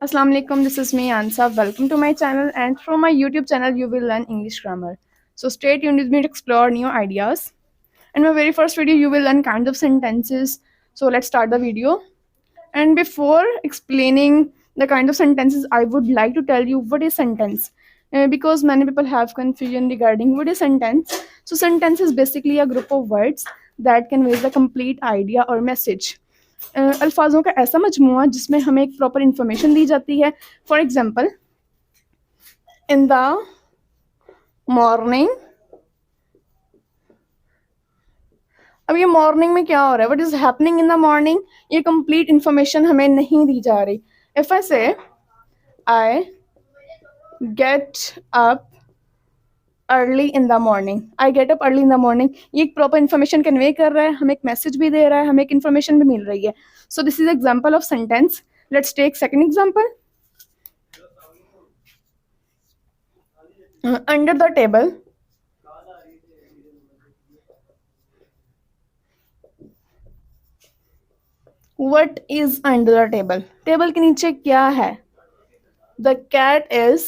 Assalamu alaikum, this is me Ansa. Welcome to my channel, and from my YouTube channel you will learn English grammar. So stay tuned with me to explore new ideas. In my very first video you will learn kinds of sentences. So let's start the video. And before explaining the kind of sentences, I would like to tell you what is sentence. Because many people have confusion regarding what is sentence. So sentence is basically a group of words that conveys a complete idea or message. अल्फाजों का ऐसा मजमूआ जिसमें हमें एक proper information दी जाती है. For example, in the morning. अब ये morning में क्या हो रहा है, what is happening in the morning, ये कंप्लीट इंफॉर्मेशन हमें नहीं दी जा रही. इफ आई से I get up early in the morning, I get up early in the morning, ये एक प्रॉपर इन्फॉर्मेशन कन्वे कर रहा है, हमें एक मैसेज भी दे रहा है, हमें एक इन्फॉर्मेशन भी मिल रही है. So this is example of sentence. Let's take second example. Under the table. What is under the table? Table के नीचे क्या है? The cat is.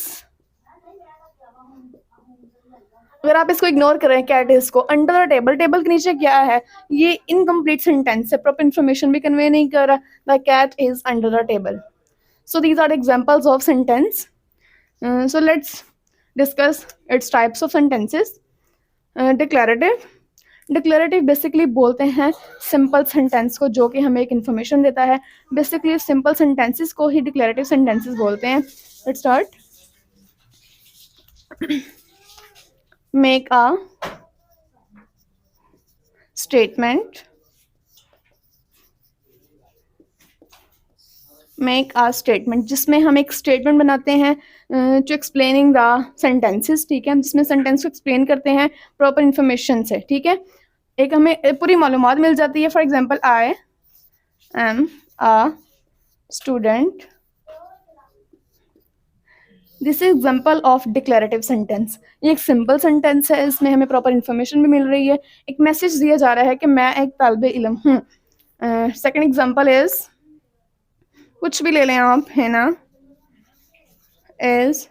अगर आप इसको इग्नोर कर रहे हैं कैट इज को, अंडर द टेबल, टेबल के नीचे क्या है, ये इनकम्प्लीट सेंटेंस है, प्रॉपर इंफॉर्मेशन भी कन्वे नहीं कर रहा. The cat is under the table. So these are examples of sentence. So let's discuss its types of sentences. Declarative. Declarative basically बोलते हैं सिंपल सेंटेंस को जो कि हमें एक इन्फॉर्मेशन देता है. बेसिकली सिंपल सेंटेंसेस को ही डिक्लेरेटिव सेंटेंसेस बोलते हैं. Let's start. Make a statement. Make a statement जिसमें हम एक स्टेटमेंट बनाते हैं टू एक्सप्लेनिंग द सेंटेंसेस. ठीक है, हम जिसमें सेंटेंस को एक्सप्लेन करते हैं प्रॉपर इंफॉर्मेशन से. ठीक है, एक हमें पूरी मालूमात मिल जाती है. For example, I am a student. This is example of declarative sentence. ये एक सिंपल सेंटेंस है, इसमें हमें प्रॉपर इंफॉर्मेशन भी मिल रही है, एक मैसेज दिया जा रहा है कि मैं एक तालिबे इल्म हूँ. सेकेंड एग्जाम्पल इज, कुछ भी ले लें आप, है ना, is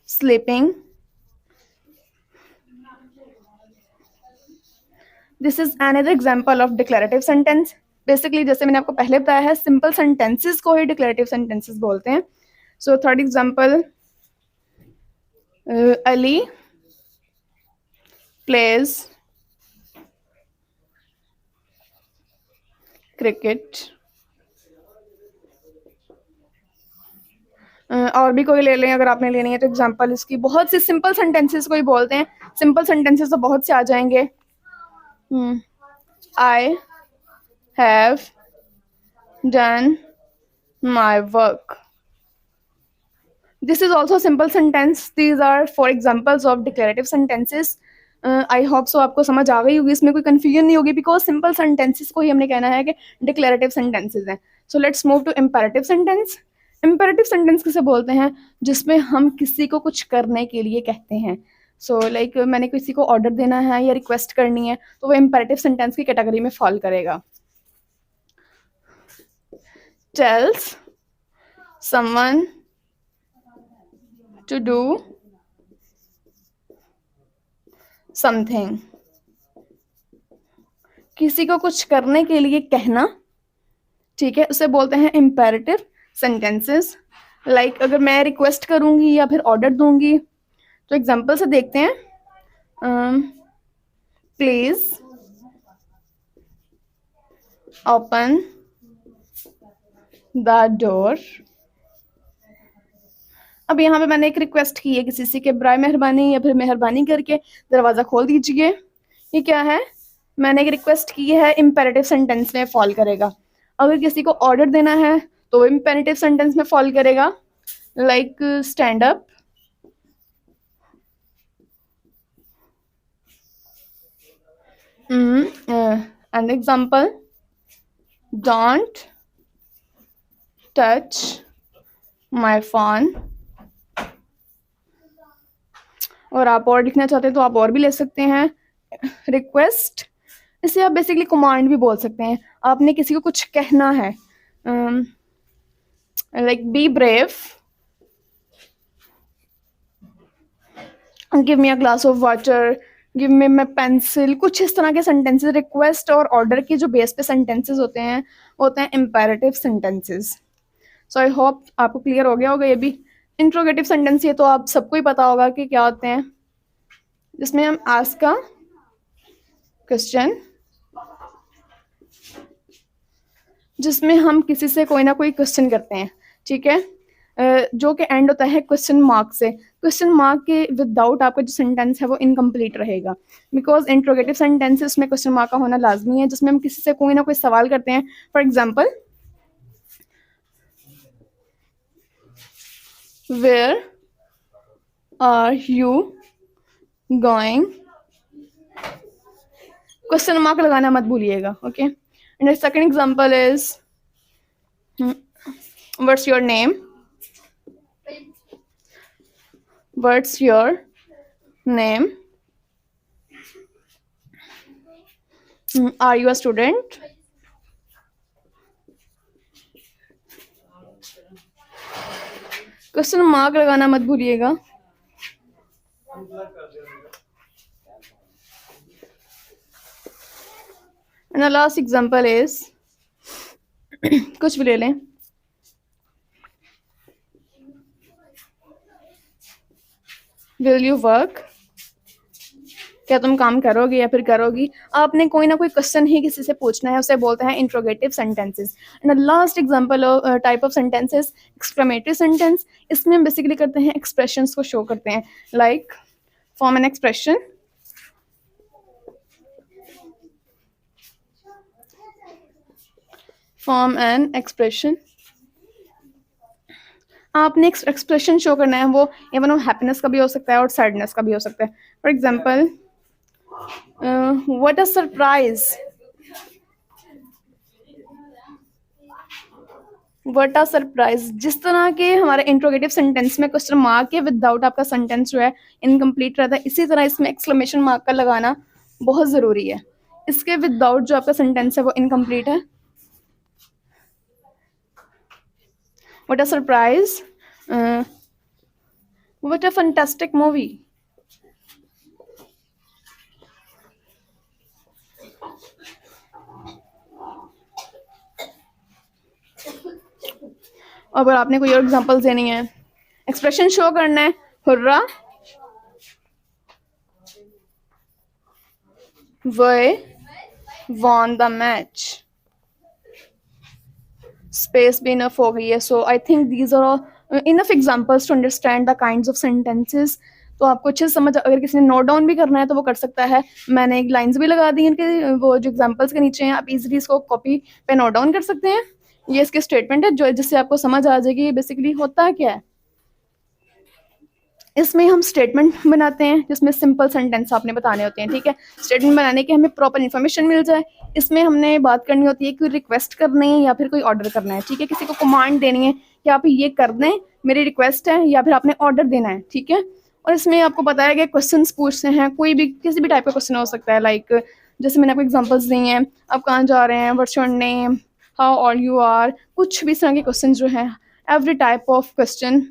sleeping. This is another example of declarative sentence. Basically जैसे मैंने आपको पहले बताया है, सिंपल सेंटेंसेस को ही डिक्लेरेटिव सेंटेंसेस बोलते हैं. So third example, Ali plays cricket. और भी कोई ले लें अगर आपने लेनी है तो एग्जाम्पल इसकी. बहुत से सिंपल सेंटेंसेस को ही बोलते हैं. सिंपल सेंटेंसेस तो बहुत से आ जाएंगे. I have done my work. This is also a simple sentence. These are 4 examples of declarative sentences. I hope so आपको समझ आ गई होगी, इसमें कोई confusion नहीं होगी, because simple sentences को ही हमने कहना है कि declarative sentences हैं. So let's move to imperative sentence. Imperative sentence किसे बोलते हैं? जिसमें हम किसी को कुछ करने के लिए कहते हैं. So like मैंने किसी को ऑर्डर देना है या रिक्वेस्ट करनी है, तो वो imperative sentence की कैटेगरी में फॉल करेगा. Tells someone to do something. किसी को कुछ करने के लिए कहना, ठीक है, उसे बोलते हैं imperative sentences. लाइक अगर मैं रिक्वेस्ट करूंगी या फिर ऑर्डर दूंगी, तो एग्जाम्पल से देखते हैं. Please open the door. अब यहाँ पे मैंने एक रिक्वेस्ट की है किसी से कि बराए मेहरबानी या फिर मेहरबानी करके दरवाज़ा खोल दीजिए. ये क्या है? मैंने एक रिक्वेस्ट की है, इम्पेरेटिव सेंटेंस में फॉल करेगा. अगर किसी को ऑर्डर देना है तो इम्पेरेटिव सेंटेंस में फॉल करेगा. Like stand up. And example, don't touch my phone. और आप और लिखना चाहते हैं तो आप और भी ले सकते हैं. रिक्वेस्ट, इसे आप बेसिकली कमांड भी बोल सकते हैं. आपने किसी को कुछ कहना है. like be brave, give me a glass of water, give me my pencil, कुछ इस तरह के सेंटेंसेस रिक्वेस्ट और ऑर्डर के जो बेस पे सेंटेंसेस होते हैं imperative sentences. So I hope आपको क्लियर हो गया होगा ये भी. इंट्रोगेटिव सेंटेंस ये तो आप सबको ही पता होगा कि क्या होते हैं, जिसमें हम आस्क का क्वेश्चन, जिसमें हम किसी से कोई ना कोई क्वेश्चन करते हैं, ठीक है, जो कि एंड होता है क्वेश्चन मार्क से. क्वेश्चन मार्क के विदाउट आपका जो सेंटेंस है वो इनकम्प्लीट रहेगा, बिकॉज इंट्रोगेटिव सेंटेंसेस में क्वेश्चन मार्क का होना लाजमी है, जिसमें हम किसी से कोई ना कोई सवाल करते हैं. For example, where are you going, question mark लगाना मत भूलिएगा. Okay, and second example is what's your name, what's your name, are you a student, question mark लगाना मत भूलिएगा. And the last example is कुछ भी ले लें, विल यू वर्क, क्या तुम काम करोगे या फिर करोगी. आपने कोई ना कोई क्वेश्चन ही किसी से पूछना है, उसे बोलते हैं interrogative sentences. And the last example type of sentences, exclamatory sentence. इसमें हम बेसिकली करते हैं एक्सप्रेशंस को शो करते हैं, like form an expression, form an expression. आपने एक्सप्रेशन शो करना है, वो इवन वो हैप्पीनेस का भी हो सकता है और सैडनेस का भी हो सकता है. For example, what a surprise, what a surprise. जिस तरह के हमारे इंट्रोगेटिव सेंटेंस में क्वेश्चन मार्क के विदाउट आपका सेंटेंस जो है इनकम्प्लीट रहता है, इसी तरह इसमें एक्सक्लेमेशन मार्क का लगाना बहुत ज़रूरी है. इसके विदाउट जो आपका सेंटेंस है वो इनकम्प्लीट है. What a surprise, what a fantastic movie. अगर आपने कोई और एग्जांपल्स देनी है, एक्सप्रेशन शो करना है, hurrah, way won the match, space भी enough हो गई है. So I think these are all enough examples to understand the kinds of sentences. तो आपको अच्छे से समझ, अगर किसी ने नोट डाउन भी करना है तो वो कर सकता है. मैंने एक लाइंस भी लगा दी इनके, वो जो एग्जांपल्स के नीचे हैं, आप इजीली इसको कॉपी पे नोट डाउन कर सकते हैं. ये इसके स्टेटमेंट है जो, जिससे आपको समझ आ जाएगी बेसिकली होता क्या है. इसमें हम स्टेटमेंट बनाते हैं जिसमें सिंपल सेंटेंस आपने बताने होते हैं, ठीक है. स्टेटमेंट बनाने के हमें प्रॉपर इन्फॉर्मेशन मिल जाए. इसमें हमने बात करनी होती है कि रिक्वेस्ट करनी है या फिर कोई ऑर्डर करना है, ठीक है. किसी को कमांड देनी है कि आप ये कर दें, मेरी रिक्वेस्ट है, या फिर आपने ऑर्डर देना है, ठीक है. और इसमें आपको बताया गया क्वेश्चन पूछते हैं, कोई भी किसी भी टाइप का क्वेश्चन हो सकता है. लाइक जैसे मैंने आपको एग्जाम्पल्स दी हैं, आप कहाँ जा रहे हैं, what's your name, how old you are, कुछ भी इस तरह के क्वेश्चन जो हैं, every type of question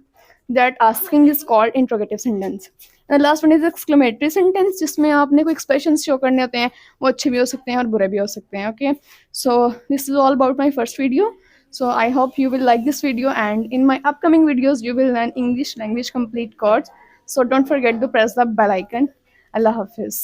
that asking is called interrogative sentence. And the last one is exclamatory sentence, जिसमें आपने कोई expressions show करने होते हैं, वो अच्छे भी हो सकते हैं और बुरे भी हो सकते हैं. Okay, so this is all about my first video. So I hope you will like this video, and in my upcoming videos you will learn English language complete course. So don't forget to press the bell icon. Allah Hafiz.